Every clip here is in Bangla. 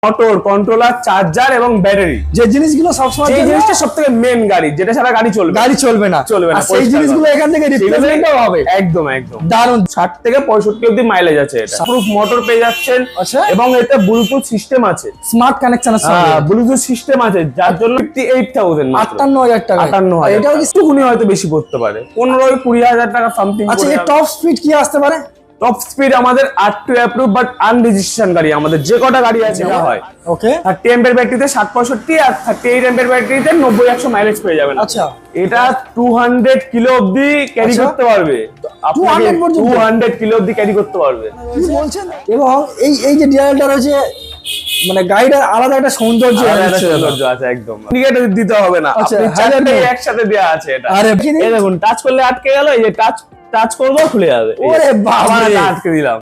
মোটর, কন্ট্রোলার, চার্জার এবং ব্যাটারি, যে জিনিসগুলো সবসময় এই জিনিসটা সবথেকে মেন গাড়ি, যেটা ছাড়া গাড়ি চলবে না। আর সেই জিনিসগুলো এখান থেকে রিপ্লেসমেন্টও হবে। একদম দারুন। 60 থেকে 65 অবধি মাইলেজ আছে এটা। প্রুফ মোটর পেয়ে যাচ্ছেন। আচ্ছা। এবং এতে ব্লুটুথ সিস্টেম আছে, স্মার্ট কানেকশনের সঙ্গে ব্লুটুথ সিস্টেম আছে, যার জন্য 58,000 মাত্র। 58,000 টাকা। 58,000। এটাও কিছুক্ষণই হয়তো বেশি পড়তে পারে, 15-20,000 টাকা সামথিং। আচ্ছা, এর টপ স্পিড কি আসতে পারে? টপ স্পিড আমাদের R2 অ্যাপ্রুভ বাট আনরেজিস্ট্রেশন গাড়ি, আমাদের যে কটা গাড়ি আছে এটা হয়। ওকে। 30 এম্পিয়ার ব্যাটারিতে 60-65 আর 38 এম্পিয়ার ব্যাটারিতে 90-100 মাইলেজ পেয়ে যাবেন। আচ্ছা, এটা 200 কিলো অবধি ক্যারি করতে পারবে। 200 কিলো অবধি ক্যারি করতে পারবে। কি বলছেন? এবং এই যে ডিআইএলটা রয়েছে, মানে গাড়িটার আলাদা একটা সৌন্দর্য আছে একদম। ইন্ডিকেটর দিতে হবে না, আচ্ছা, আপনি চারটে একসাথে দেয়া আছে এটা। আরে এই দেখুন, টাচ করলে আটকে গেল, এই যে টাচ করবো খুলে যাবে। ওরে বাবা, আটকে দিলাম।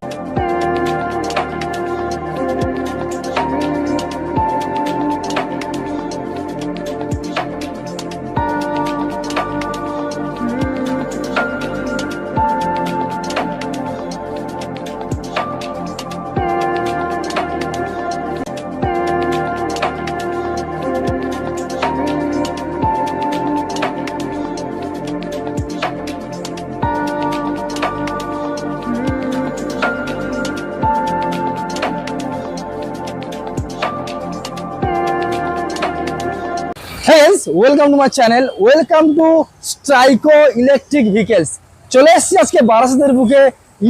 Friends, welcome to my channel. Welcome to Straiko Electric Vehicles. চলে এসেছি আজকে বারাসাতের বুকে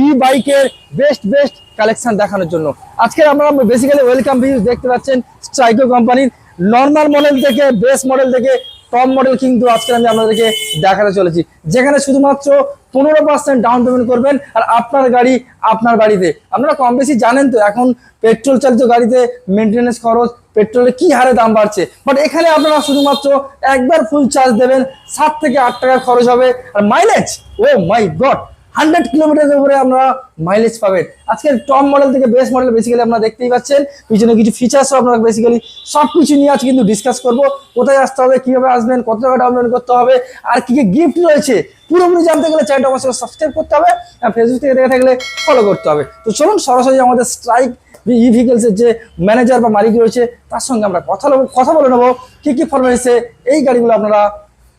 ই বাইকের বেস্ট কালেকশন দেখানোর জন্য। আজকে আমরা বেসিক্যালি ওয়েলকাম ভিউজ দেখতে পাচ্ছেন স্ট্রাইকো কোম্পানির নর্মাল মডেল থেকে বেস মডেল থেকে টপ মডেল, কিন্তু আজকে আমি আপনাদেরকে দেখাতে চলেছি, যেখানে শুধুমাত্র 15% ডাউন পেমেন্ট করবেন আর আপনার গাড়ি আপনার বাড়িতে। আপনারা কম বেশি জানেন তো এখন পেট্রোল চালিত গাড়িতে মেনটেনেন্স খরচ, পেট্রোলের কি হারে দাম বাড়ছে, বাট এখানে আপনারা শুধুমাত্র একবার ফুল চার্জ দেবেন, 7 থেকে 8 টাকা খরচ হবে। আর মাইলেজ, ও মাই গড, 100 কিলোমিটারের উপরে আমরা মাইলেজ পাবেন। আজকের টপ মডেল থেকে বেস মডেল বেসিক্যালি আপনারা দেখতেই পাচ্ছেন, পিছনে কিছু ফিচার্সও আপনারা বেসিক্যালি সব কিছু নিয়ে আজ কিন্তু ডিসকাস করবো। কোথায় আসতে হবে, কিভাবে আসবেন, কত টাকা ডাউন পেমেন্ট করতে হবে, আর কি কি গিফট রয়েছে পুরোপুরি জানতে গেলে চ্যানেলটা অবশ্যই সাবস্ক্রাইব করতে হবে, আর ফেসবুক থেকে দেখে থাকলে ফলো করতে হবে। তো চলুন সরাসরি আমাদের স্ট্রাইক ই ভেহিকলসের যে ম্যানেজার বা মালিক রয়েছে তার সঙ্গে আমরা কথা বলে নেবো, কি ফরম্যাটে এই গাড়িগুলো আপনারা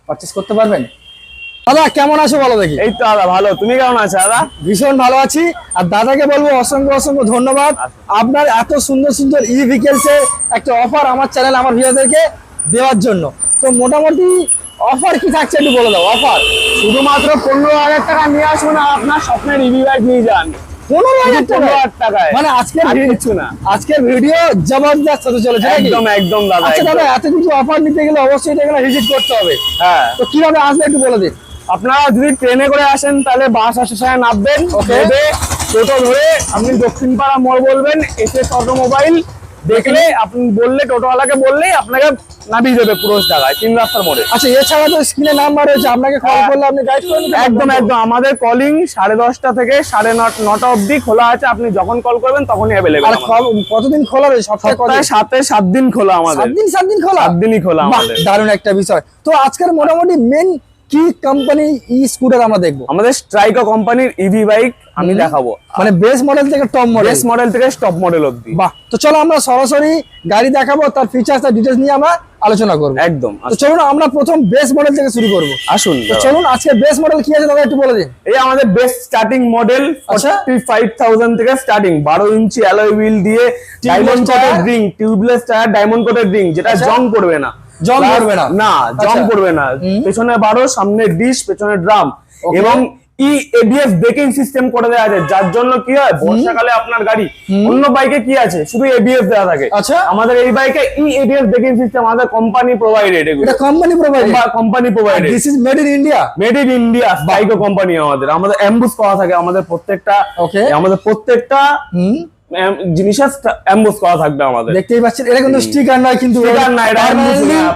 পারচেস করতে পারবেন। দাদা কেমন আছো বলো দেখি? এই তো দাদা ভালো, তুমি কেমন আছো? দাদা ভীষণ ভালো আছি। আর দাদাকে বলবো অসংখ্য ধন্যবাদ আপনার এত সুন্দর ই ভেহিকলসের একটা অফার আমার চ্যানেল আমার ভিউয়ারদেরকে দেওয়ার জন্য। তো মোটামুটি অফার কি থাকছে একটু বলে দাও। অফার শুধুমাত্র 15,000 টাকা নিয়ে আসুন, আপনার স্বপ্নের ইভি বাইক নিয়ে যান। 15,000 টাকায়, মানে আজকের কিছু না, আজকের ভিডিও জবরদস্ত হতে চলেছে। একদম দাদা। আচ্ছা দাদা, এত কিছু অফার নিতে গেলে অবশ্যই এখানে ভিজিট করতে হবে। হ্যাঁ, তো কিভাবে আসবে একটু বলে দিন। আপনারা যদি ট্রেনে করে আসেন তাহলে বাস স্টেশনে নামবেন, টোটো ধরে আপনি দক্ষিণপাড়া মোড় বলবেন, এসে অটোমোবাইল দেখলে আপনি বললে, টোটোওয়ালাকে বললেই আপনাকে নামিয়ে দেবে পুরো জায়গায় 3 রাস্তার মোড়ে। আচ্ছা, এছাড়া তো স্ক্রিনে নাম্বার রয়েছে, আপনাকে কল করলে আপনি গাইড করে দেবেন। একদম আমাদের কলিং 10:30 থেকে 9:30 অবধি খোলা আছে, আপনি যখন কল করবেন তখনই অ্যাভেলেবল। আর কতদিন খোলা রয়েছে? সপ্তাহে 7 দিন খোলা আমাদের। 7 দিন খোলা? 7 দিনই খোলা আমাদের। দারুণ একটা বিষয়। তো আজকের মোটামুটি মেন কি কোম্পানি ই স্কুটার আমরা দেখবো? আমাদের স্ট্রাইকো কোম্পানির ইভি বাইক আমি দেখাবো, মানে বেস মডেল থেকে টপ মডেল, বেস মডেল থেকে টপ মডেল অবধি। বাহ, তো চলো আমরা সরাসরি গাড়ি দেখাবো, তার ফিচার্স আর ডিটেইলস নিয়ে আমরা আলোচনা করব। একদম। তো চলুন আমরা প্রথম বেস মডেল থেকে শুরু করব। আসুন, তো চলুন আজকে বেস মডেল কি আছে দাদা একটু বলে দিন। এই আমাদের বেস স্টার্টিং মডেল 45,000 থেকে স্টার্টিং, 12 ইঞ্চি অ্যালয় হুইল দিয়ে, diamond coated ring, tubeless tyre, diamond coated ring, যেটা জং করবে না, জং করবে না। পেছনে 12, সামনে ডিশ, পেছনে ড্রাম, এবং এবিএস ব্রেকিং সিস্টেম করে দেওয়া আছে, যার জন্য কি হয় বর্ষাকালে আপনার গাড়ি, অন্য বাইকে কি আছে শুধু এবিএস দেওয়া থাকে, আচ্ছা আমাদের এই বাইকে এবিএস ব্রেকিং সিস্টেম আমাদের কোম্পানি প্রোভাইডেড। এটা company provided. This is made in India. স্ট্রাইকো company আমাদের এমবুস করা থাকে, আমাদের প্রত্যেকটা জিনিসের এমবস করা থাকবে আমাদের। দেখতেই পাচ্ছেন এটা কিন্তু স্টিকার নয়, কিন্তু স্টিকার না, এটা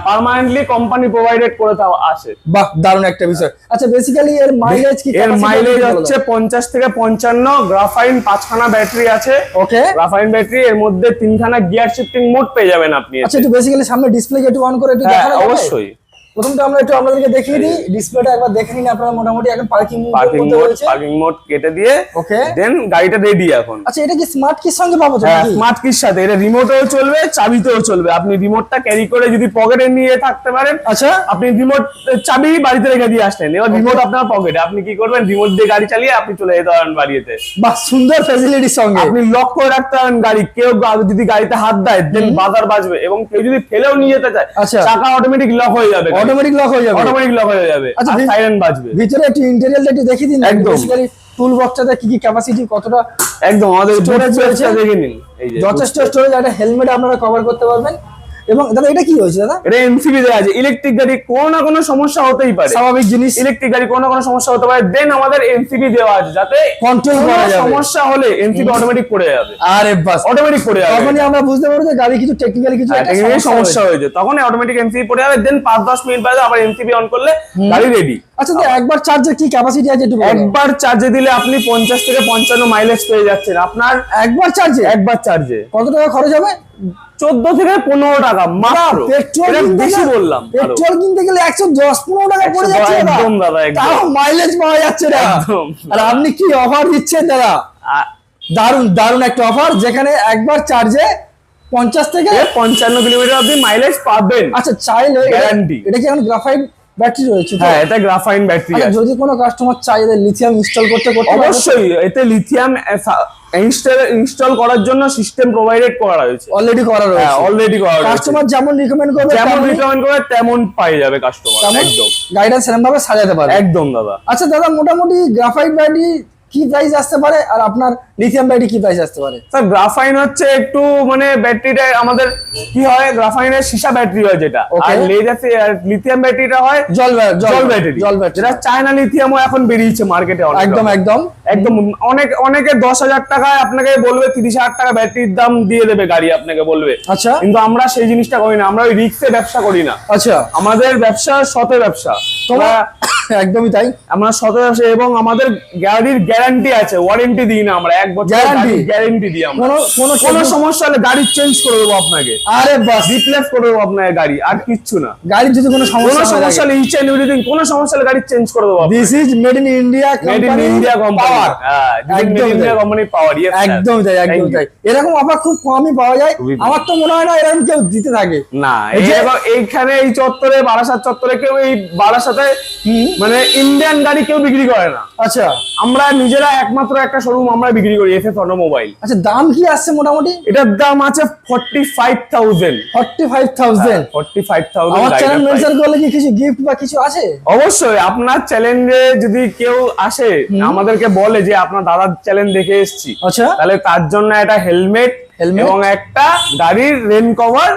পার্মানেন্টলি কোম্পানি প্রোভাইডেড করে আসে। বাহ, দারুণ একটা বিষয়। আচ্ছা, বেসিক্যালি এর মাইলেজ কি? এর মাইলেজ হচ্ছে 50 থেকে 55। গ্রাফাইন 5খানা ব্যাটারি আছে। ওকে, গ্রাফাইন ব্যাটারি, এর মধ্যে 3খানা গিয়ার শিফটিং মোড পেয়ে যাবেন আপনি। আচ্ছা, একটু বেসিক্যালি সামনে ডিসপ্লে একটু অন করে একটু দেখানো যাবে? অবশ্যই। প্রথমটা আমরা একটু আপনাদেরকে দেখিয়ে দিই, ডিসপ্লেটা একবার দেখে নিন আপনারা মোটামুটি। এখন পার্কিং মোড কেটে দিয়ে ওকে, দেন গাড়িটা রেডি এখন। আচ্ছা এটা কি স্মার্ট কির সঙ্গে পাবো? হ্যাঁ, স্মার্ট কির সাথে এটা রিমোটও চলবে, চাবিতেও চলবে। আপনি রিমোটটা ক্যারি করে যদি পকেটে নিয়ে থাকতে পারেন, আচ্ছা আপনি রিমোট চাবি বাড়িতে রেখে দিয়ে আসলেন, এবার রিমোট আপনার পকেটে, আপনি কি করবেন, রিমোট দিয়ে গাড়ি চালিয়ে আপনি চলে যেতে পারেন বাড়িতে। বাহ, সুন্দর ফ্যাসিলিটির সঙ্গে। আপনি লক করে রাখতে পারেন গাড়ি, কেউ যদি গাড়িতে হাত দেয় দেন বাজার বাজবে, এবং কেউ যদি ফেলেও নিয়ে যেতে চায় আচ্ছা, চাকা অটোমেটিক লক হয়ে যাবে, অটোমেটিক লক হয়ে যাবে, অটোমেটিক লক হয়ে যাবে, আচ্ছা সাইরেন বাজবে। ভিতরে একটু ইন্টেরিয়রটা একটু দেখিয়ে দিন। একদম, বেসিক্যালি টুল বক্সটাতে কি কি ক্যাপাসিটি, কতটা একদম আমাদের স্টোরেজ রয়েছে দেখে নিন। এই যে যথেষ্ট স্টোরেজ, একটা হেলমেট আপনারা কভার করতে পারবেন। এবং দাদা এটা কি হয়েছে দাদা? এটা এমসিবি দেওয়া আছে। ইলেকট্রিক গাড়ি কোনো না কোনো সমস্যা হতেই পারে, স্বাভাবিক জিনিস। ইলেকট্রিক গাড়ি কোনো না কোনো সমস্যা হতে পারে, দেন আমাদের এমসিবি দেওয়া আছে যাতে কন্ট্রোল করা যাবে। সমস্যা হলে এমসিবি অটোমেটিক পড়ে যাবে। আরে বাস, অটোমেটিক পড়ে যাবে, তখনই আমরা বুঝতে পারবো যে গাড়ি কিছু টেকনিক্যালি কিছু একটা সমস্যা হয়েছে, তখন অটোমেটিক এমসিবি পড়ে যাবে, দেন 5-10 মিনিট বাদে আবার এমসিবি অন করলে গাড়ি রেডি। আচ্ছা তো একবার চার্জের কি ক্যাপাসিটি আছে একটু বলুন। একবার চার্জে দিলে আপনি 50 থেকে 55 মাইলেজ পেয়ে যাচ্ছেন আপনার একবার চার্জে। একবার চার্জে কত টাকা খরচ হবে? 14 থেকে 15 টাকা মাত্র। পেট্রোল বেশি বললাম, পেট্রোল কিনতে গেলে 110-15 টাকা পড়ে যাচ্ছে দাদা। একদম দাদা, একদম। তাও মাইলেজ পাওয়া যাচ্ছে না। একদম। আর আপনি কি অফার দিচ্ছেন দাদা? দারুন দারুন একটা অফার, যেখানে একবার চার্জে 50 থেকে 55 কিলোমিটার অবধি মাইলেজ পাবেন। আচ্ছা চাইলে গ্যারান্টি। এটা কি এখন গ্রাফাইট ব্যাটারি রয়েছে? হ্যাঁ, এটা গ্রাফাইন ব্যাটারি আছে। যদি কোনো কাস্টমার চাইলে লিথিয়াম ইনস্টল করতে অবশ্যই এতে লিথিয়াম ইনস্টল করার জন্য সিস্টেম প্রোভাইডেড করা রয়েছে, অলরেডি করা রয়েছে। হ্যাঁ, অলরেডি করা রয়েছে। কাস্টমার যেমন রিকমেন্ড করবে, তেমন পাই যাবে কাস্টমার। একদম, গাড়িটা সেরকম ভাবে সাজাতে পারে। একদম দাদা। আচ্ছা দাদা, মোটামুটি গ্রাফাইট ব্যাটারি কি প্রাইস আসতে পারে, আর আপনার লিথিয়াম ব্যাটারি কি প্রাইস আসতে পারে? স্যার গ্রাফাইন হচ্ছে একটু মানে ব্যাটারিটা আমাদের কি হয়, গ্রাফাইনের সীসা ব্যাটারি হয় যেটা, আর লিথিয়াম ব্যাটারিটা হয় জল ব্যাটারি, যেটা চায়না লিথিয়ামও এখন বেরিয়েছে মার্কেটে। একদম একদম একদম। অনেকে 10,000 টাকায় আপনাকে বলবে, 30,000 টাকা ব্যাটারির দাম দিয়ে দেবে গাড়ি আপনাকে বলবে। আচ্ছা, কিন্তু আমরা সেই জিনিসটা করি না, আমরা ওই রিস্কে ব্যবসা করি না। আচ্ছা, আমাদের ব্যবসা সৎ ব্যবসা। তোমরা একদমই তাই, আমরা সৎ ব্যবসা, এবং আমাদের গাড়ির গ্যারান্টি আছে, ওয়ারেন্টি দিই না আমরা, 1 বছর গ্যারান্টি দিই আমরা। কোনো সমস্যা হলে গাড়ি চেঞ্জ করে দেবো আপনাকে। আরে বাস, রিপ্লেস করে দেবো আপনাকে গাড়ি, আর কিচ্ছু না। গাড়ির যদি কোনো সমস্যা হলে ইচ এন্ড এভরিথিং, কোনো সমস্যা হলে গাড়ি চেঞ্জ করে দেবো। This is made in India, made in India company. হ্যাঁ, মেড ইন ইন্ডিয়া কোম্পানি পাওয়ার। একদম তাই, একদম তাই। এরকম অফার খুব কমই পাওয়া যায়, আমার তো মনে হয় না এরকম কেউ দিতে থাকে না। এইখানে এই চত্বরে, বারাসাত চত্বরে কেউ এই বারাসাতে মানে ইন্ডিয়ান গাড়ি কেউ বিক্রি করে না। আচ্ছা, আমরা নিজেরা একমাত্র একটা শোরুম আমরা বিক্রি করি, এফএফ অটোমোবাইল। আচ্ছা, দাম কি আসছে মোটামুটি? এটার দাম আছে 45,000। 45,000। আমার চ্যানেল মেনশন করলে কি কিছু গিফট বা কিছু আছে? অবশ্যই। আপনার চ্যালেঞ্জে যদি কেউ আসে, আমাদেরকে বলে যে আপনার দাদার চ্যালেঞ্জ দেখে এসেছি, আচ্ছা, তাহলে তার জন্য একটা হেলমেট এবং একটা গাড়ির রেন কভার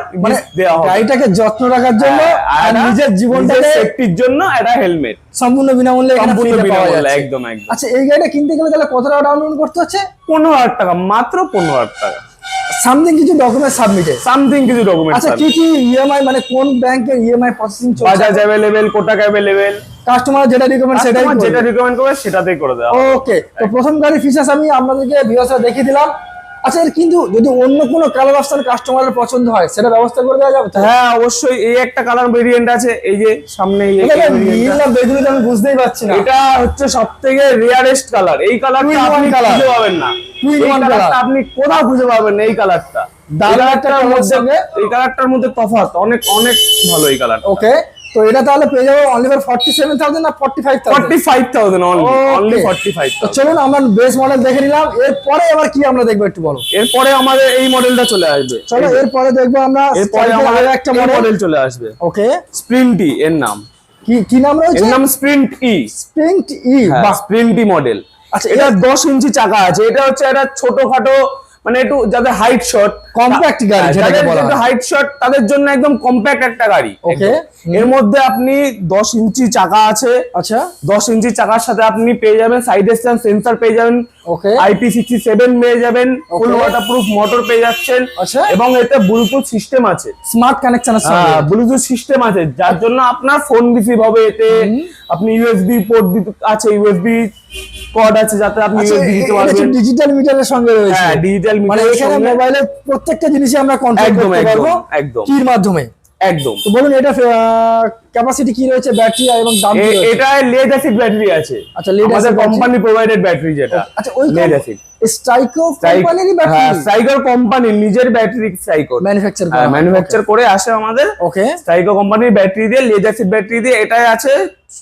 দেওয়া হবে। গাড়িটাকে যত্ন রাখার জন্য আর নিজের জীবনটাকে সেফটির জন্য একটা হেলমেট সম্পূর্ণ বিনামূল্যে পাওয়া যাচ্ছে। একদম একদম। আচ্ছা, এই গাড়িটা কিনতে গেলে তাহলে কত টাকা ডাউন পেমেন্ট করতে হচ্ছে? 15,000 টাকা, মাত্র 15,000 টাকা। সামথিং কিছু ডকুমেন্ট সাবমিটে, আচ্ছা কি কি ইএমআই, মানে কোন ব্যাংকের ইএমআই প্রসেসিং চলছে? Bajaj available, Kotak available. Customer যেটা রিকমেন্ড করবে সেটাতেই করে দেওয়া। ওকে, তো প্রথম গাড়ির ফিচার্স আমি আপনাদেরকে ভিউয়ার্সরা দেখিয়ে দিলাম। আচ্ছা, এর কিন্তু যদি অন্য কোনো কালার অপশন কাস্টমারের পছন্দ হয়, সেটা ব্যবস্থা করে দেওয়া যাবে? হ্যাঁ, অবশ্যই। এই একটা কালার ভেরিয়েন্ট আছে, এই যে সামনে বেগুনিটা আমি বুঝতেই পারছি না। এটা হচ্ছে সবথেকে রেয়ারেস্ট কালার। এই কালারটা আপনি খুঁজে পাবেন না, আপনি কোথাও খুঁজে পাবেন না। এই কালারটা এই কালারটার মধ্যে তফাৎ অনেক অনেক ভালো এই কালার। ওকে, তো এটা তাহলে পেয়ে যাবো অনলি ফর 47,000 না 45,000? 45,000 অনলি 45,000। তো চলুন আমরা বেস মডেল দেখে নিলাম, এরপরে আবার কি আমরা দেখবো একটু বলো। এরপরে আমাদের এই মডেলটা চলে আসবে। চলো এরপরে দেখবো আমরা, এরপরে আমাদের একটা মডেল চলে আসবে। ওকে, স্প্রিন্টি এর নাম। কি নাম রয়েছে? এর নাম স্প্রিন্ট ই। স্প্রিন্ট ই, বা স্প্রিন্টি মডেল। আচ্ছা, এটা 10 ইঞ্চি চাকা আছে। এটা হচ্ছে একটা ছোটখাটো, মানে একটু যাদের হাইট শর্ট, কম্প্যাক্ট গাড়ি যেটাকে বলা হয়, হাইট শর্ট তাদের জন্য একদম কম্প্যাক্ট একটা গাড়ি। ওকে, এর মধ্যে আপনি 10 ইঞ্চি চাকা আছে। আচ্ছা, 10 ইঞ্চি চাকার সাথে আপনি পেয়ে যাবেন সাইড স্ট্যান্ড সেন্সর পেয়ে যাবেন, ওকে, IP67 পেয়ে যাবেন, ফুল ওয়াটারপ্রুফ মোটর পেয়ে যাচ্ছেন, আচ্ছা, এবং এতে ব্লুটুথ সিস্টেম আছে, স্মার্ট কানেকশন আছে, ব্লুটুথ সিস্টেম আছে, যার জন্য আপনার ফোন রিসিভ হবে এতে। আপনি ইউএসবি পোর্ট আছে, ইউএসবি কর্ড আছে, যাতে আপনি ইউএসবি দিতে পারবেন। ডিজিটাল মিটারের সঙ্গে রয়েছে। হ্যাঁ, ডিজিটাল মিটার, মানে এখানে মোবাইলের প্রত্যেকটা জিনিসই আমরা কন্ট্রোল করতে পারবো একদম কির মাধ্যমে। একদম। তো বলুন এটা ক্যাপাসিটি কি রয়েছে, ব্যাটারি এবং দাম কি রয়েছে? এটা লেড অ্যাসিড ব্যাটারি আছে। আচ্ছা, lead আমাদের acid battery। Company provided battery যেটা। আচ্ছা, ওই লেড অ্যাসিড স্ট্রাইকো কোম্পানিরই ব্যাটারি স্ট্রাইকার কোম্পানি নিজের ব্যাটারি স্ট্রাইকর ম্যানুফ্যাকচার ম্যানুফ্যাকচার করে আসে আমাদের। ওকে, স্ট্রাইকো কোম্পানির ব্যাটারি দিয়ে, লেড অ্যাসিড ব্যাটারি দিয়ে। এটাই আছে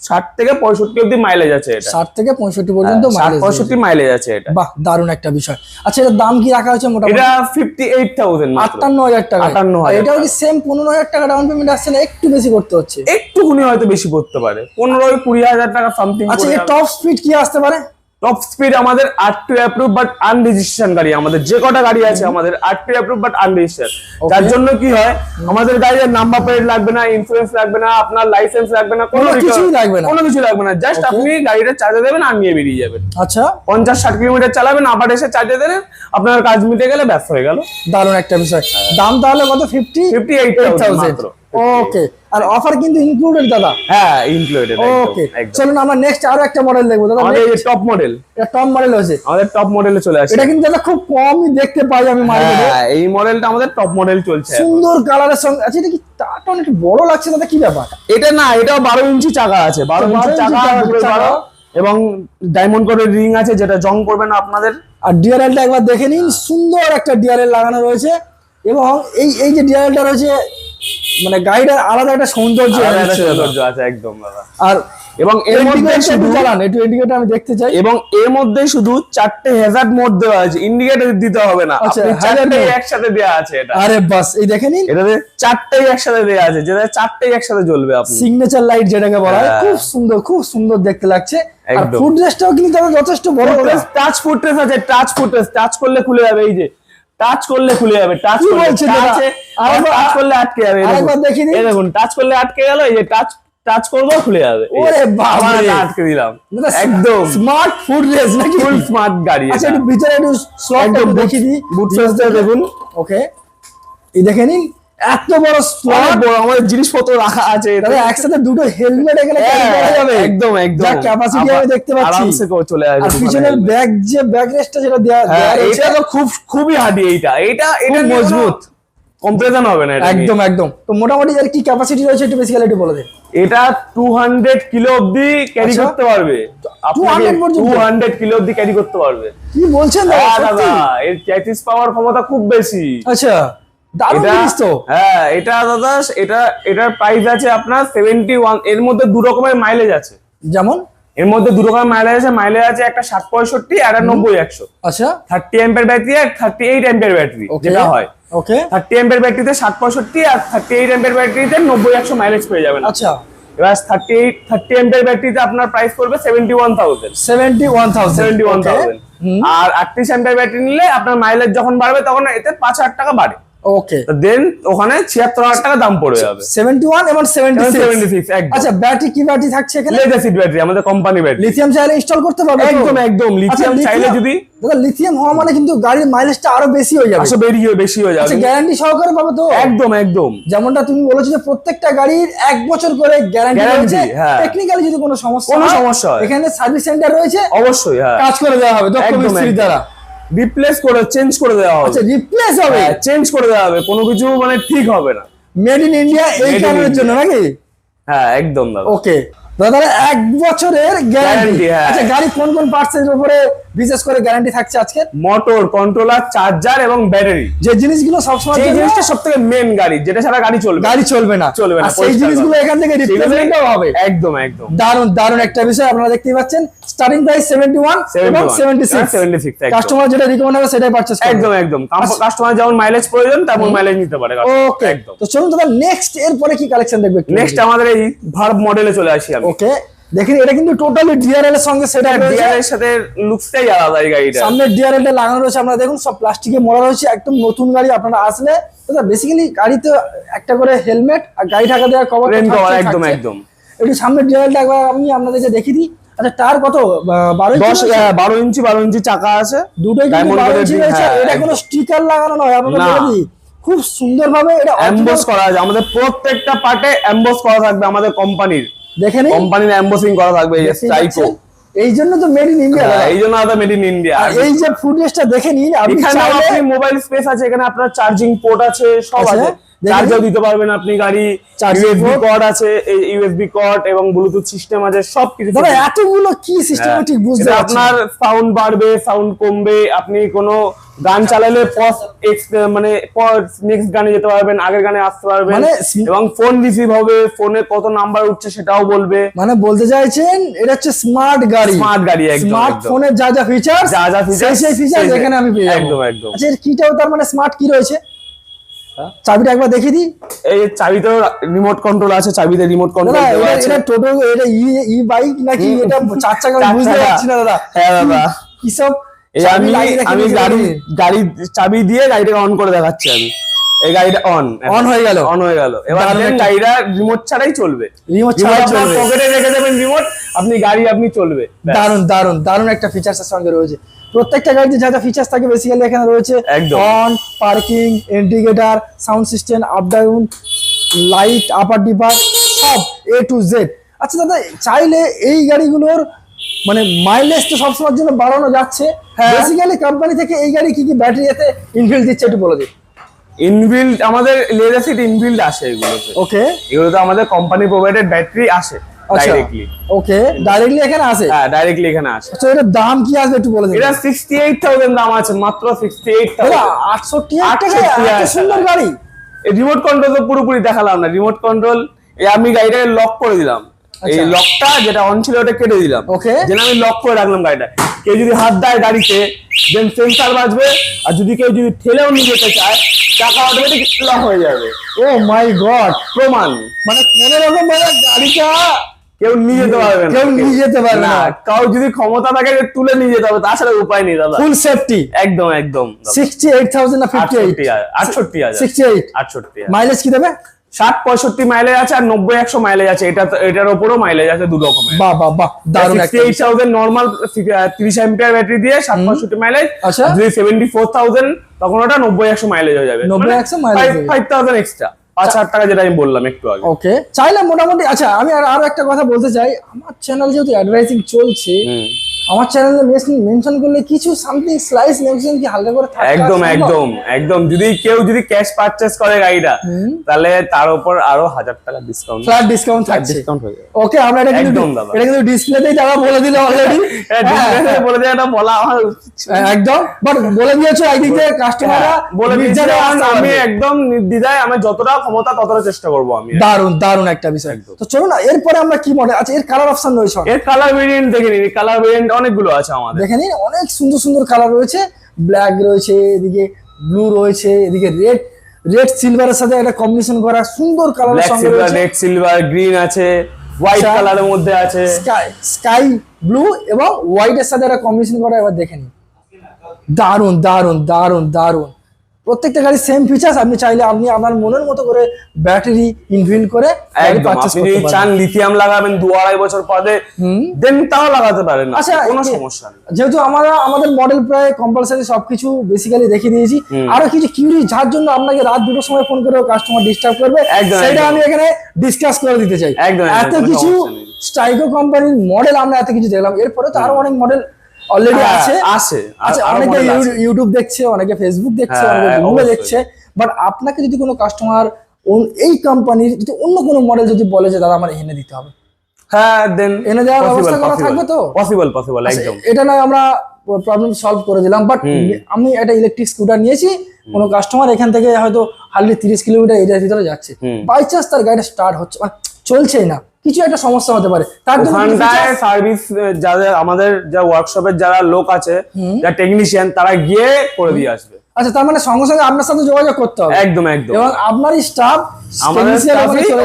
60 থেকে 65 অবধি মাইলেজ আছে এটা। 60 থেকে 65 পর্যন্ত মাইলেজ, 65 মাইলেজ আছে এটা। বাহ, দারুণ একটা বিষয়। আচ্ছা, এর দাম কি রাখা হয়েছে মোটামুটি? এটা 58,000 মাত্র। 58,000 টাকা। 58,000 এটাও কি সেম 15,000 টাকা ডাউন পেমেন্ট আসছে না একটু বেশি করতে হচ্ছে? একটুখানি হয়তো বেশি পড়তে পারে, 15-20,000 টাকা সামথিং। আচ্ছা, এর টপ স্পিড কি আসতে পারে? টপ স্পিড আমাদের R2 অ্যাপ্রুভ বাট আনরেজিস্ট্রেশন গাড়ি। আমাদের যে কটা গাড়ি আছে আমাদের R2 অ্যাপ্রুভ বাট আনরেজিস্টার্ড। যার জন্য কি হয়, আমাদের গাড়ির নাম্বার প্লেট লাগবে না, ইন্স্যুরেন্স লাগবে না, আপনার লাইসেন্স লাগবে না, কোনো কিছুই লাগবে না। কোনো কিছু লাগবে না। জাস্ট আপনি গাড়িটা চার্জে দেবেন আর নিয়ে বেরিয়ে যাবেন। আচ্ছা, 50-60 কিলোমিটার চালাবেন, আবার এসে চার্জে দেবেন, আপনার কাজ মিটে গেলে ব্যস্ত হয়ে গেল। দারুণ একটা বিষয়। দাম তাহলে কত? 58,000 মাত্র। ওকে, আর অফার কিন্তু ইনক্লুডেড দাদা? হ্যাঁ, ইনক্লুডেড। ওকে, চলুন আমরা নেক্সট আরো একটা মডেল দেখবো দাদা। আমাদের এই টপ মডেল, এটা টপ মডেল হয়েছে, আমাদের টপ মডেলে চলে আসে। এটা কিন্তু দাদা খুব কমই দেখতে পাই আমি মার্কেটে। হ্যাঁ, এই মডেলটা আমাদের টপ মডেল চলছে। সুন্দর কালারের সঙ্গে। আচ্ছা, এটা কি টাটা অনেক বড় লাগছে দাদা, কি ব্যাপার? এটা না, এটাও 12 ইঞ্চি চাকা আছে। 12 ইঞ্চি চাকা, পুরো 12, এবং ডায়মন্ড কোটের রিং আছে যেটা জং করবে না আপনাদের। আর ডিআরএলটা একবার দেখে নিন, সুন্দর একটা ডিআরএল লাগানো রয়েছে। এবং এই যে ডিআরএলটা রয়েছে, মানে গাড়িটার আলাদা একটা সৌন্দর্য আছে একদম দাদা। আর এবং এর মধ্যে শুধু চালান, একটু ইন্ডিকেটর আমি দেখতে চাই। এবং এর মধ্যে শুধু 4টে হ্যাজার্ড মোড দেওয়া আছে, ইন্ডিকেটর দিতে হবে না। আচ্ছা, আপনি 4টেই একসাথে দেওয়া আছে এটা। আরে বাস, এই দেখে নিন, এটাতে 4টেই একসাথে দেওয়া আছে, যেটা 4টেই একসাথে জ্বলবে। আপনি সিগনেচার লাইট যেটাকে বলা হয়, খুব সুন্দর, খুব সুন্দর দেখতে লাগছে। আর একদম। ফুট রেস্টটাও কিন্তু তাদের যথেষ্ট বড়। টাচ ফুটরেস আছে, টাচ ফুটরেস। টাচ করলে খুলে যাবে, এই যে টাচ করলে খুলে যাবে। টাচ করলে আছে, আর টাচ করলে আটকে যাবে। আরেকবার দেখিয়ে দিন। এই দেখুন, টাচ করলে আটকে গেল, এই যে টাচ করবো খুলে যাবে। ওরে বাবা রে, আটকে দিলাম। একদম স্মার্ট ফুট রেস নাকি? ফুল স্মার্ট গাড়ি। আচ্ছা, একটু ভিতরে একটু স্লটটা দেখিয়ে দিই। বুট স্পেসটা দেখুন। ওকে, এই দেখে নিন, এত বড় স্লট, আমাদের জিনিসপত্র রাখা আছে। তাহলে একসাথে দুটো হেলমেট এখানে ক্যারি করা যাবে। একদম একদম। যা ক্যাপাসিটি আমি দেখতে পাচ্ছি, আরামসে চলে আসবে। আর পিছনের ব্যাগ, যে ব্যাক রেস্টটা যেটা দেয়া এটা তো খুবই হার্ডি। এটা মজবুত, কম্প্রেশন হবে না এটা। একদম একদম। তো মোটামুটি এর কি ক্যাপাসিটি রয়েছে একটু বেসিক্যালি একটু বলে দেন। এটা 200 কিলো অবধি ক্যারি করতে পারবে। 200 কিলো অবধি ক্যারি করতে পারবে। কি বলছেন দাদা? এর চ্যাসিস পাওয়ার ক্ষমতা খুব বেশি। আচ্ছা, দারুণ জিনিস তো। হ্যাঁ, এটা দাদা, এটার প্রাইস আছে আপনার 71। এর মধ্যে দু রকমের মাইলেজ আছে। যেমন এর মধ্যে দু রকমের মাইলেজ আছে, একটা 60-65 আর 90-100। আচ্ছা, 30 অ্যাম্পিয়ার ব্যাটারি আর 38 অ্যাম্পিয়ার ব্যাটারি যেটা হয়। ওকে, 30 অ্যাম্পিয়ার ব্যাটারিতে 60-65 আর 38 অ্যাম্পিয়ার ব্যাটারিতে 90-100 মাইলেজ পেয়ে যাবেন। আচ্ছা, এবার 30 অ্যাম্পিয়ার ব্যাটারিতে আপনার প্রাইস পড়বে 71,000। 71,000। আর 38 অ্যাম্পিয়ার ব্যাটারি নিলে আপনার মাইলেজ যখন বাড়বে তখন এতে 5,000 টাকা বাড়ে। ওকে, দেন ওখানে 76,000 টাকা দাম পড়ে যাবে। 71 এবং 76। একদম। আচ্ছা, ব্যাটারি কি ব্যাটারি থাকছে এখানে? লেড অ্যাসিড ব্যাটারি, আমাদের কোম্পানি ব্যাটারি। লিথিয়াম চাইলে ইনস্টল করতে পারবে? একদম একদম। লিথিয়াম চাইলে যদি দাদা, লিথিয়াম হওয়া মানে কিন্তু গাড়ির মাইলেজটা আরো বেশি হয়ে যাবে। বেশি হয়ে যাবে। আচ্ছা, গ্যারান্টি সহকারে পাবে তো? একদম একদম। যেমনটা তুমি বলেছো যে প্রত্যেকটা গাড়ির 1 বছর করে গ্যারান্টি রয়েছে। টেকনিক্যালি যদি কোনো সমস্যা হয় এখানে সার্ভিস সেন্টার রয়েছে, অবশ্যই কাজ করে দেওয়া হবে দক্ষ মিস্ত্রির দ্বারা। রিপ্লেস করে চেঞ্জ করে দেওয়া হবে। আচ্ছা, রিপ্লেস হবে, চেঞ্জ করে দেওয়া হবে, কোনো কিছু মানে ঠিক হবে না। মেড ইন ইন্ডিয়া এই কারণের জন্য নাকি? হ্যাঁ, একদম দাদা। ওকে দাদা, 1 বছরের গ্যারান্টি। হ্যাঁ। আচ্ছা, গাড়ি কোন পার্টস এর উপরে বিশেষ করে গ্যারান্টি থাকছে আজকে? মোটর, কন্ট্রোলার, চার্জার এবং ব্যাটারি। যে জিনিসগুলো সবসময়, এই জিনিসটা সবথেকে মেন গাড়ি, যেটা ছাড়া গাড়ি চলবে না। আর সেই জিনিসগুলো এখান থেকে রিপ্লেসমেন্টও হবে। একদম একদম। দারুণ একটা বিষয়। আপনারা দেখতেই পাচ্ছেন, স্টার্টিং প্রাইস 71 এবং 76। কাস্টমার যেটা রিকমেন্ড হবে সেটাই পারচেজ করবে। একদম একদম। কাস্টমার যেমন মাইলেজ প্রয়োজন তেমন মাইলেজ নিতে পারে। ওকে, তো চলুন দাদা, নেক্সট এর পরে কি কালেকশন দেখবে? নেক্সট আমাদের এই ভার্ব মডেলে চলে আসি আমি। ওকে, দেখেন এটা কিন্তু টোটালি ডিআরএল এর সঙ্গে সেটা ডিআরএল এর সাথে লুকসটাই আলাদা এই গাড়িটা। সামনে ডিআরএল টা লাগানো রয়েছে, আপনারা দেখুন সব প্লাস্টিকে মোড়া রয়েছে, একদম নতুন গাড়ি। আপনারা আসলে দাদা বেসিক্যালি গাড়িতে একটা করে হেলমেট আর গাড়ি ঢাকা দেওয়ার কভার, একদম একদম। একটু সামনে ডিআরএল টা একবার আমি আপনাদেরকে দেখিয়ে দিই। আচ্ছা, টায়ার কত? 12 ইঞ্চি চাকা আছে, দুটোই কিন্তু 12 ইঞ্চি রয়েছে। এটা কোনো স্টিকার লাগানো নয়, আপনারা বলে দিই, খুব সুন্দরভাবে এটা এমবস করা আছে। আমাদের প্রত্যেকটা পার্টে এমবস করা থাকবে আমাদের কোম্পানির। দেখেন, কোম্পানির এমবসিং করা থাকবে এই স্ট্রাইকো। এই জন্য তো মেড ইন ইন্ডিয়া। এই জন্য আমাদের মেড ইন ইন্ডিয়া। এই যে ফুটেজটা দেখে নিন, এখানে আপনি মোবাইল স্পেস আছে, এখানে আপনার চার্জিং পোর্ট আছে, সব আছে। চার্জও দিতে পারবেন আপনি গাড়ি, ইউএসবি কর্ড আছে, এই ইউএসবি কর্ড এবং ব্লুটুথ সিস্টেম আছে, সবকিছু। দাদা এতগুলো কি সিস্টেমেটিক বুঝতে পারছি। আপনার সাউন্ড বাড়বে, সাউন্ড কমবে, আপনি কোনো গান চালালে মানে নেক্সট গানে যেতে পারবেন, আগের গানে আসতে পারবেন, এবং ফোন রিসিভ হবে, ফোনে কত নাম্বার উঠছে সেটাও বলবে। মানে বলতে চাইছেন এটা হচ্ছে স্মার্ট গাড়ি। স্মার্ট গাড়ি, একদম স্মার্টফোনের যা যা ফিচার, সেই ফিচার এখানে আমি পেয়ে যাবো। একদম একদম। আচ্ছা এর কিটাও তার মানে স্মার্ট কি রয়েছে? চাবিটা একবার দেখিয়ে দিই। এই চাবিতেও রিমোট কন্ট্রোল আছে, চাবিতে রিমোট কন্ট্রোল দেওয়া আছে। এটা টোটো, এটা ই বাইক নাকি এটা চার চাকা বুঝতে পারছি না দাদা। হ্যাঁ দাদা, কি সব আমি গাড়ি চাবি দিয়ে গাড়িটাকে অন করে দেখাচ্ছি। আমি এই গাড়িটা অন হয়ে গেল। এবার গাড়িটা রিমোট ছাড়াই চলবে, রিমোট ছাড়াই চলবে। পকেটে রেখে দেবেন রিমোট, আপনি চলবে। দারুন দারুন দারুন একটা ফিচার্স এর সঙ্গে রয়েছে। প্রত্যেকটা গাড়িতে যা যা ফিচার্স থাকে বেসিক্যালি এখানে রয়েছে। On, parking, indicator, sound system, up down, light, upper dipper, সব A to Z। আচ্ছা দাদা চাইলে এই গাড়িগুলোর মানে মাইলেজ তো সবসময়ের জন্য বাড়ানো যাচ্ছে, বেসিক্যালি কোম্পানি থেকে এই গাড়ি কি কি ব্যাটারি এতে ইনবিল্ড দিচ্ছে একটু বলে দিন। ইনবিল্ড আমাদের লেজার সিট ইনবিল্ড আসে এগুলোতে। ওকে, এগুলোতে আমাদের কোম্পানি প্রোভাইডেড ব্যাটারি আসে ডাইরেক্টলি। ওকে, ডাইরেক্টলি এখানে আসে? হ্যাঁ, ডাইরেক্টলি এখানে আসে। আচ্ছা এটার দাম কি আসবে একটু বলে দিন। এটা 68,000 দাম আছে, মাত্র 68,000। 68,000 টাকা এত সুন্দর গাড়ি। এই রিমোট কন্ট্রোল তো পুরোপুরি দেখালাম না। রিমোট কন্ট্রোল, আমি গাড়িটাকে লক করে দিলাম, এই লকটা যেটা অন ছিল ওটা কেটে দিলাম। ওকে, যেন আমি লক করে রাখলাম গাড়িটা। কেউ যদি হাত দেয় গাড়িতে, দেন সেন্সর বাজবে, আর যদি কেউ ঠেলেও নিয়ে যেতে চায়, চাকা অটোমেটিক লক হয়ে যাবে। ও মাই গড, প্রমাণ। মানে কোনো রকম ভাবে গাড়িটা কেউ নিয়ে যেতে পারবে না, কেউ নিয়ে যেতে পারবে না। কাউ যদি ক্ষমতা থাকে তুলে নিয়ে যেতে হবে, তাছাড়া উপায় নেই দাদা। ফুল সেফটি, একদম একদম। 68,000 না 58? 68,000। 68। মাইলেজ কি দেবে? 60-65 মাইলেজ আছে, আর 90-100 মাইলেজ আছে। এটার উপরও মাইলেজ আছে, দু রকমের। বাহ বাহ বাহ, দারুণ। 68,000 নরমাল 30 অ্যাম্পিয়ার ব্যাটারি দিয়ে 60-65 মাইলেজ। আচ্ছা, যদি 74,000 তখন ওটা 90-100 মাইলেজ হয়ে যাবে। 90-100 মাইলেজ, 5,000 এক্সট্রা, 5,000 টাকা যেটা আমি বললাম একটু আগে। ওকে, চাইলে মোটামুটি। আচ্ছা আমি আরো একটা কথা বলতে চাই, আমার চ্যানেল যেহেতু অ্যাডভার্টাইজিং চলছে, আমার চ্যানেলে মেনশন করলে কিছু সামথিং স্লাইস মেনশন কি হালকা করে থাকে? একদম একদম একদম। যদি কেউ ক্যাশ পারচেজ করে গাড়িটা, তাহলে তার উপর আরো 1,000 টাকা ডিসকাউন্ট, ফ্ল্যাট ডিসকাউন্ট থাকছে। ডিসকাউন্ট হয়ে যাবে। ওকে, আমরা এটা কিন্তু ডিসপ্লেতেই টাকা বলে দিলে অলরেডি। ডিসপ্লেতে বলে দেয়, এটা বলা আমার একদম, বাট বলে দিয়েছো একদিক থেকে কাস্টমাররা বলে দিয়েছে। আমি একদম নির্দ্বিধায়, আমি যতটা ক্ষমতা ততটা চেষ্টা করব। আমি দারুন দারুন একটা বিষয়। তো চলো না, এরপরে আমরা কি মডেল আছে, এর কালার অপশন রয়েছে? এর কালার ভেরিয়েন্ট দেখে নিন। কালার ভেরিয়েন্ট অনেকগুলো আছে আমাদের, দেখে নিন। অনেক সুন্দর সুন্দর কালার রয়েছে। ব্ল্যাক রয়েছে, এদিকে ব্লু রয়েছে, এদিকে রেড সিলভারের সাথে একটা কম্বিনেশন করা সুন্দর কালারের সঙ্গে রয়েছে। রেড সিলভার গ্রিন আছে, হোয়াইট কালারের মধ্যে আছে, স্কাই ব্লু এবং হোয়াইটের সাথে একটা কম্বিনেশন করা। এবার দেখে নিন, দারুন দারুন দারুন দারুন। প্রত্যেকটা গাড়ি সেম ফিচার্স। আপনি চাইলে আপনি আপনার মনের মতো করে ব্যাটারি ইনবিল্ড করে আপনি যদি চান লিথিয়াম লাগাবেন 2-2.5 বছর পরে, দেন তাও লাগাতে পারেন। আচ্ছা, কোনো সমস্যা নেই। যেহেতু আমাদের মডেল প্রায় কম্পালসারি সবকিছু বেসিক্যালি দেখিয়ে দিয়েছি, আরো কিছু কিউরি যার জন্য আপনাকে রাত 2টার সময় ফোন করে কাস্টমার ডিস্টার্ব করবে, সেটা আমি এখানে ডিসকাস করে দিতে চাই। এত কিছু স্ট্রাইকো কোম্পানির মডেল আমরা এত কিছু দেখলাম, এরপরে তো আরো অনেক মডেল অলরেডি আছে। আচ্ছা, অনেকে ইউটিউব দেখছে, অনেকে ফেসবুক দেখছে, অনেকে গুগলে দেখছে, বাট আপনাকে যদি কোনো কাস্টমার এই কোম্পানির যদি অন্য কোনো মডেল যদি বলে যে দাদা আমার এনে দিতে হবে, হ্যাঁ, দেন এনে দেওয়ার ব্যবস্থা করা থাকবে তো? পসিবল একদম। এটা নয় আমরা প্রবলেম সলভ করে দিলাম, বাট আমি একটা ইলেকট্রিক স্কুটার নিয়েছি, কোনো কাস্টমার এখান থেকে হয়তো হার্ডলি 30 কিলোমিটার এরিয়ার ভিতরে যাচ্ছে, বাই চান্স তার গাড়িটা স্টার্ট হচ্ছে, মানে চলছেই না, কিছু একটা সমস্যা হতে পারে, তার জন্য সার্ভিস যাদের আমাদের যা ওয়ার্কশপের যারা লোক আছে, যারা টেকনিশিয়ান, তারা গিয়ে করে দিয়ে আসবে। আচ্ছা, তার মানে সঙ্গে সঙ্গে আপনার সাথে যোগাযোগ করতে হবে? একদম একদম। এবং আপনারই স্টাফ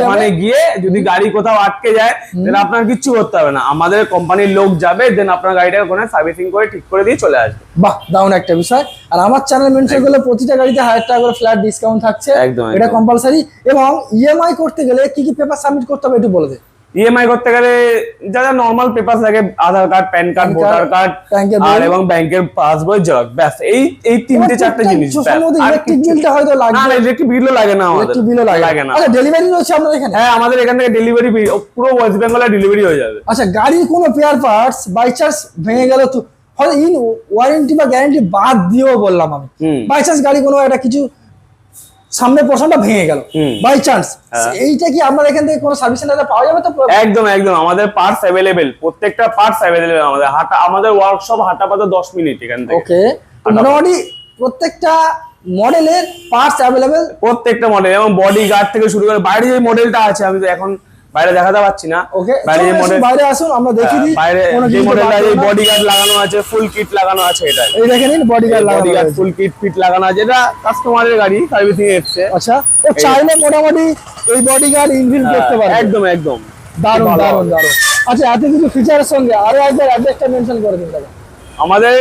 ওখানে গিয়ে যদি গাড়ি কোথাও আটকে যায়, তাহলে আপনার কিচ্ছু করতে হবে না, আমাদের কোম্পানির লোক যাবে, দেন আপনার গাড়িটা ওখানে সার্ভিসিং করে ঠিক করে দিয়ে চলে আসবে। বাহ, দারুণ একটা বিষয়। আর আমার চ্যানেল মেনশন করলে প্রতিটা গাড়িতে 1,000 টাকা করে ফ্ল্যাট ডিসকাউন্ট থাকছে, এটা কম্পালসারি। এবং ইএমআই করতে গেলে কি কি পেপার সাবমিট করতে হবে একটু বলে দে। ইএমআই করতে গেলে যা যা নরমাল পেপার লাগে, Aadhaar card, PAN card, voter card, আর এবং ব্যাংকের পাসবই জেরক্স, ব্যাস এই 3-4টে জিনিস। ইলেকট্রিক বিলটা হয়তো লাগবে না, ইলেকট্রিক বিলও লাগে না, আমাদের ইলেকট্রিক বিলও লাগে না। আচ্ছা, ডেলিভারি রয়েছে আপনাদের এখানে? হ্যাঁ, আমাদের এখান থেকে ডেলিভারি পুরো ওয়েস্ট বেঙ্গলে ডেলিভারি হয়ে যাবে। আচ্ছা, গাড়ির কোনো পেয়ার পার্টস বাই চান্স ভেঙে গেল তো, হয়তো ইন ওয়ারেন্টি বা গ্যারান্টি বাদ দিয়েও বললাম আমি, বাই চান্স গাড়ি কোনো একটা কিছু সামনের পোর্শনটা ভেঙে গেল হুম। বাই চান্স, হ্যাঁ। এইটা কি আপনার এখান থেকে কোনো সার্ভিস সেন্টারে পাওয়া যাবে তো? একদম একদম আমাদের পার্টস অ্যাভেলেবেল, প্রত্যেকটা পার্টস অ্যাভেলেবেল আমাদের ওয়ার্কশপ হাঁটাপাতা 10 মিনিট এখান থেকে। ওকে, মোটামুটি প্রত্যেকটা মডেলের পার্টস অ্যাভেলেবেল। প্রত্যেকটা মডেল, এবং বডি গার্ড থেকে শুরু করে বাইরে যে মডেলটা আছে, আমি তো এখন বাইরে দেখাতে পাচ্ছি না। ওকে, বাইরে যে মডেল, বাইরে আসুন আমরা দেখিয়ে দিই। বাইরে কোনো যে কিছু মডেলটা বাদ আছে, না। বডি গার্ড লাগানো আছে, ফুল কিট লাগানো আছে। এটা এই দেখে নিন বডি গার্ড লাগানো বডি গার্ড আছে। ফুল কিট ফিট লাগানো আছে, এটা কাস্টমারের গাড়ি সার্ভিসিং এসছে। আচ্ছা, তো চাইলে মোটামুটি এই বডি গার্ড ইনবিল্ট করতে পারবে। একদম একদম দারুণ ভালো দারুণ হবে। দারুণ। আচ্ছা, এত কিছু ফিচারের সঙ্গে আরো একবার অ্যাড্রেসটা মেনশন করে দিন দাদা। আমাদের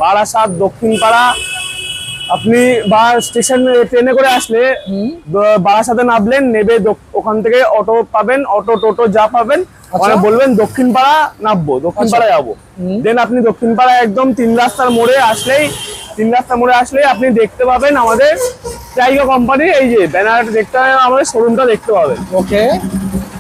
বারাসাত দক্ষিণপাড়া, আপনি স্টেশন ট্রেনে করে আসলে বারাসাতে নামলেন, নেবে ওখান থেকে অটো পাবেন, অটো টোটো যা পাবেন ওখানে বলবেন দক্ষিণপাড়া নামবো, দক্ষিণপাড়া যাবো। দেন আপনি দক্ষিণপাড়া একদম 3 রাস্তার মোড়ে আসলেই আপনি দেখতে পাবেন আমাদের ট্রাইগো কোম্পানির এই যে ব্যানারটা দেখতে পাবেন, আমাদের শোরুমটা দেখতে পাবেন। ওকে,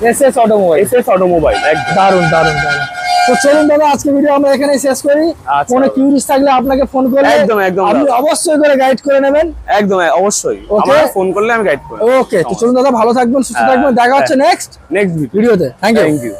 এসএস অটোমোবাইল। এসএস অটোমোবাইল, একদম দারুণ দারুণ দারুণ। তো চলুন দাদা, আজকে ভিডিও আমরা এখানে শেষ করি। আচ্ছা। কোনো কিউরিস থাকলে আপনাকে ফোন করলে একদম, একদম আপনি দাদা। অবশ্যই করে গাইড করে নেবেন। একদম অবশ্যই, Okay. আমাকে ফোন করলে আমি গাইড করব। ওকে, তো চলুন দাদা, ভালো থাকবেন, সুস্থ থাকবেন, দেখা হচ্ছে নেক্সট নেক্সট ভিডিওতে। Thank you. Thank you.